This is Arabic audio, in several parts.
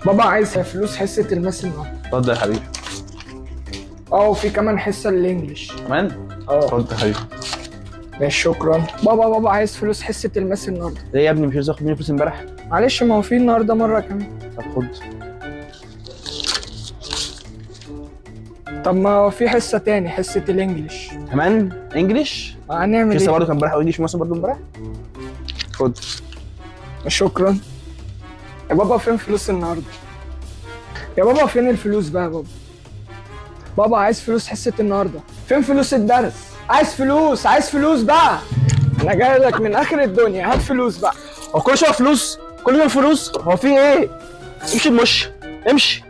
بابا عايز فلوس حصة الماس النهارده. اتفضل يا حبيبي. وفي كمان حصة الانجليش. كمان؟ اتفضل يا حبيبي. ماشي شكرا. بابا عايز فلوس حصة الماس النهارده. ليه يا ابني مش عايز تاخد مني فلوس امبارح؟ معلش ما هو في النهارده مرة كمان. طب خد. طب ما هو في حصة تاني، حصة الانجليش. كمان انجليش؟ هنعمل لسه ايه؟ برضه كان امبارح وانجليش مثلا برضه امبارح؟ خد. شكرا. يا بابا فين فلوس النهارده؟ يا بابا فين الفلوس بقى يا بابا؟ بابا عايز فلوس حصة النهارده. فين فلوس الدرس؟ عايز فلوس بقى. انا جاي لك من اخر الدنيا، هات فلوس بقى. هو كل شويه فلوس؟ كل يوم فلوس؟ هو في ايه؟ امشي امشي.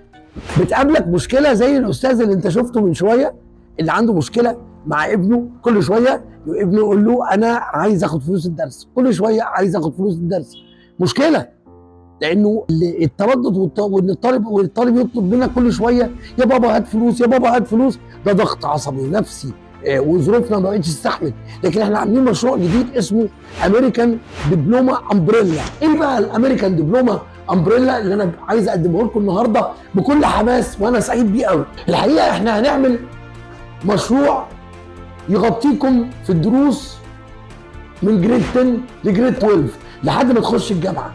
بتقابلك مشكله زي الاستاذ اللي انت شفته من شويه، اللي عنده مشكله مع ابنه. كل شويه ابنه يقول له انا عايز اخد فلوس الدرس، كل شويه عايز اخد فلوس الدرس. مشكله، لانه التردد وان الطالب يطلب منك كل شويه يا بابا هات فلوس، يا بابا هات فلوس، ده ضغط عصبي ونفسي. وظروفنا ما بقتش تستحمل. لكن احنا عاملين مشروع جديد اسمه امريكان دبلومه امبريلا. ايه بقى الامريكان دبلومه امبريلا اللي انا عايز اقدمه لكم النهارده بكل حماس وانا سعيد بيه قوي؟ الحقيقه احنا هنعمل مشروع يغطيكم في الدروس من جريد 10 لجريد 12 لحد ما تخش الجامعه.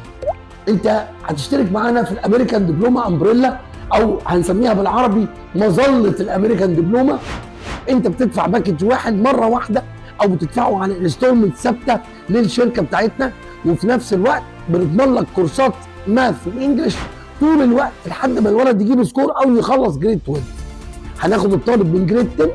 انت هتشترك معانا في الامريكان دبلومه امبريلا، او هنسميها بالعربي مظله الامريكان دبلومه. انت بتدفع باكج واحد مره واحده، او بتدفعه على انستولمنت ثابته للشركه بتاعتنا، وفي نفس الوقت بنضمن لك كورسات ماث وانجلش طول الوقت لحد ما الولد يجيب سكور او يخلص جريد 12. هناخد الطالب من جريد 10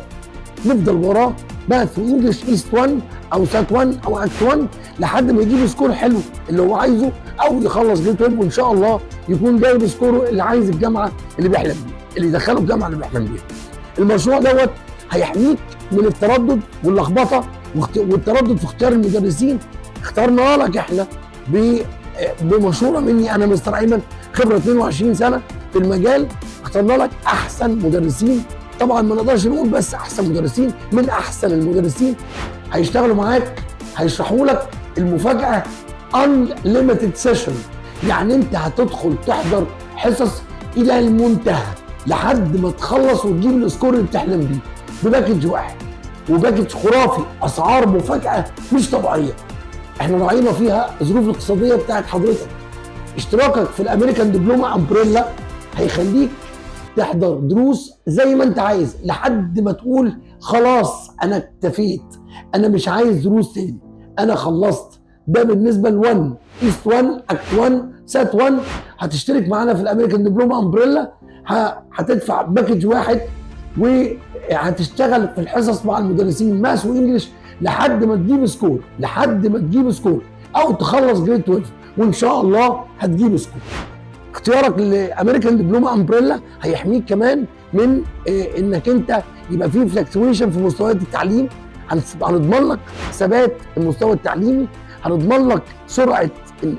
نفضل وراه ماث وانجلش ايست 1 او سات 1 او اكت 1 لحد ما يجيب سكور حلو اللي هو عايزه، او يخلص جريد 12 وان شاء الله يكون جايب سكوره اللي عايز الجامعه اللي بيحلم بيها، اللي يدخله الجامعه اللي بيحلم بيها. المشروع دوت هيحميك من التردد واللخبطه والتردد في اختيار المدرسين. اخترنا لك احنا بمشوره مني انا مستر ايمن، خبره 22 سنه في المجال. اخترنا لك احسن مدرسين، طبعا ما نقدرش نقول بس احسن مدرسين، من احسن المدرسين هيشتغلوا معاك، هيشرحوا لك. المفاجاه unlimited session، يعني انت هتدخل تحضر حصص الى المنتهى لحد ما تخلص وتجيب السكور اللي بتحلم بيه بباكج واحد، وباكج خرافي، اسعار مفاجاه مش طبيعيه. احنا راعينا فيها الظروف الاقتصاديه بتاعت حضرتك. اشتراكك في الامريكان دبلومه امبريلا هيخليك تحضر دروس زي ما انت عايز لحد ما تقول خلاص انا اكتفيت، انا مش عايز دروس تاني، انا خلصت. ده بالنسبه ل1 ايست 1 اكت 1 سات 1. هتشترك معانا في الامريكان دبلومه امبريلا، هتدفع باكج واحد وهتشتغل في الحصص مع المدرسين ماس وانجلش لحد ما تجيب سكور، او تخلص جريد 12 وان شاء الله هتجيب سكور. اختيارك لامريكان دبلومه امبريلا هيحميك كمان من انك انت يبقى فيه فلكتويشن في مستويات التعليم. هنضمن لك ثبات المستوى التعليمي، هنضمن لك سرعه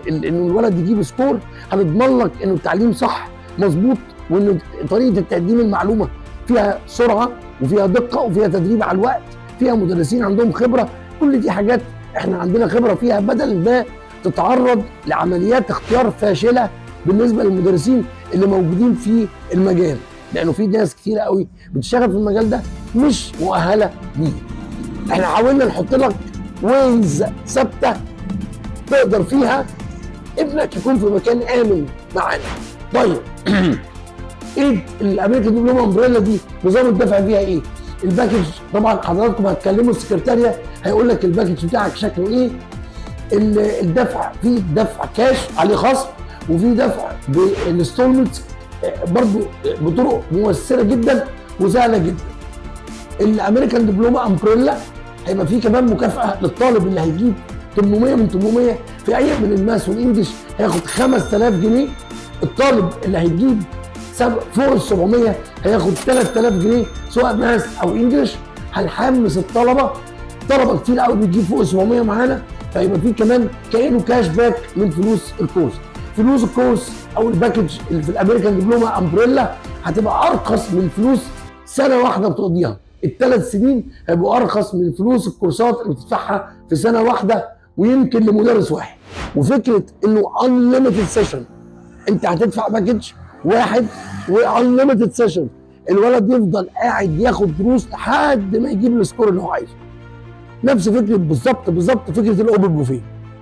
انه الولد يجيب سكور، هنضمن لك انه التعليم صح مظبوط، وانه طريقه التقديم المعلومه فيها سرعه وفيها دقه وفيها تدريب على الوقت، فيها مدرسين عندهم خبره. كل دي حاجات احنا عندنا خبره فيها، بدل ما تتعرض لعمليات اختيار فاشله بالنسبه للمدرسين اللي موجودين في المجال، لانه في ناس كتيره قوي بتشتغل في المجال ده مش مؤهله ليه. احنا حاولنا نحط لك ويز ثابته تقدر فيها ابنك يكون في مكان امن معانا. طيب ايه الامريكان دبلومه امبريلا دي؟ نظام الدفع فيها ايه؟ الباكج طبعا حضراتكم هتكلموا السكرتاريه هيقول لك الباكج بتاعك شكله ايه. الدفع في دفع كاش عليه خصم، وفي دفع بالانستولمنت برضو بطرق مؤثره جدا وسهله جدا. الامريكان دبلومه امبريلا هيبقى فيه كمان مكافاه للطالب اللي هيجيب 800 من 800 في اي من الماس والانجلش هياخد 5000 جنيه. الطالب اللي هيجيب فوق ال 700 هياخد 3000 جنيه سواء ماس او انجلش. هنحمس طلبه كتير قوي بتجيب فوق ال 700 معانا، فيبقى فيه كمان كانه كاش باك من فلوس الكورس. فلوس الكورس او الباكج اللي في الامريكان دبلومه امبريلا هتبقى ارخص من فلوس سنه واحده بتقضيها. الثلاث سنين هيبقوا ارخص من فلوس الكورسات اللي بتدفعها في سنه واحده ويمكن لمدرس واحد. وفكره انه unlimited session، انت هتدفع باكج واحد وانليمتد سيشن. الولد يفضل قاعد ياخد دروس لحد ما يجيب السكور اللي هو عايزه. نفس فكره بالظبط فكره الاوبن بوفيه.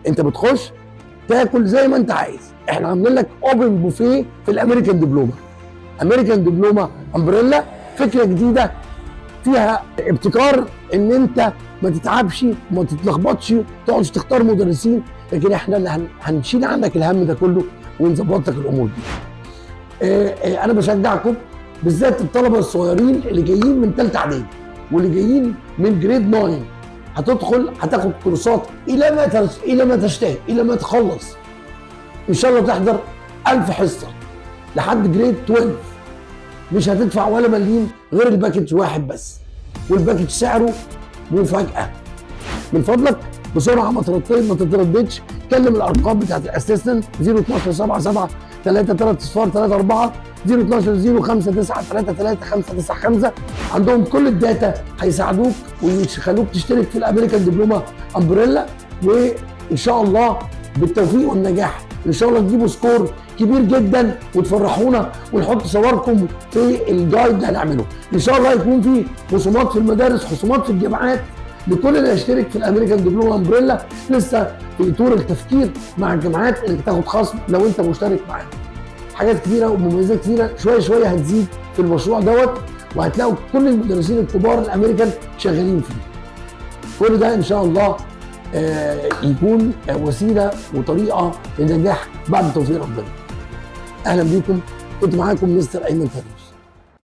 انت بتخش تاكل زي ما انت عايز. احنا عاملين لك اوبن بوفيه في الامريكان دبلومه. امريكان دبلومه امبريلا فكره جديده فيها ابتكار، ان انت ما تتعبش وما تتلخبطش تقعدش تختار مدرسين، لكن احنا اللي هنشيل عنك الهم ده كله ونظبط لك الامور دي. انا بشجعكم بالذات الطلبه الصغيرين اللي جايين من ثالثه اعدادي واللي جايين من جريد 9. هتاخد كورسات الى ما تشتهي، الى ما تخلص. ان شاء الله تحضر 1000 حصه لحد جريد 12. مش هتدفع ولا مليم غير الباكج واحد بس، والباكج سعره مفاجاه. من فضلك بسرعه ما تترددش، كلم الارقام بتاعت الاسيستنت 012 77 33 34 012 059 33 595. عندهم كل الداتا، هيساعدوك ويخلوك تشترك في الامريكان دبلومه امبريلا. وان شاء الله بالتوفيق والنجاح، ان شاء الله تجيبوا سكور كبير جدا وتفرحونا، ونحط صوركم في الجايد اللي هنعمله. ان شاء الله يكون في خصومات في المدارس، خصومات في الجامعات لكل اللي يشترك في الامريكان دبلومه امبريلا. لسه في طور التفكير مع الجامعات انك تاخد خصم لو انت مشترك معانا. حاجات كتيره ومميزات كتيره شويه هتزيد في المشروع دوت، وهتلاقوا كل المدرسين الكبار الامريكان شغالين فيه. كل ده ان شاء الله يكون وسيله وطريقه للنجاح بعد توفيق ربنا. اهلا بيكم، كنت معاكم مستر ايمن فريد.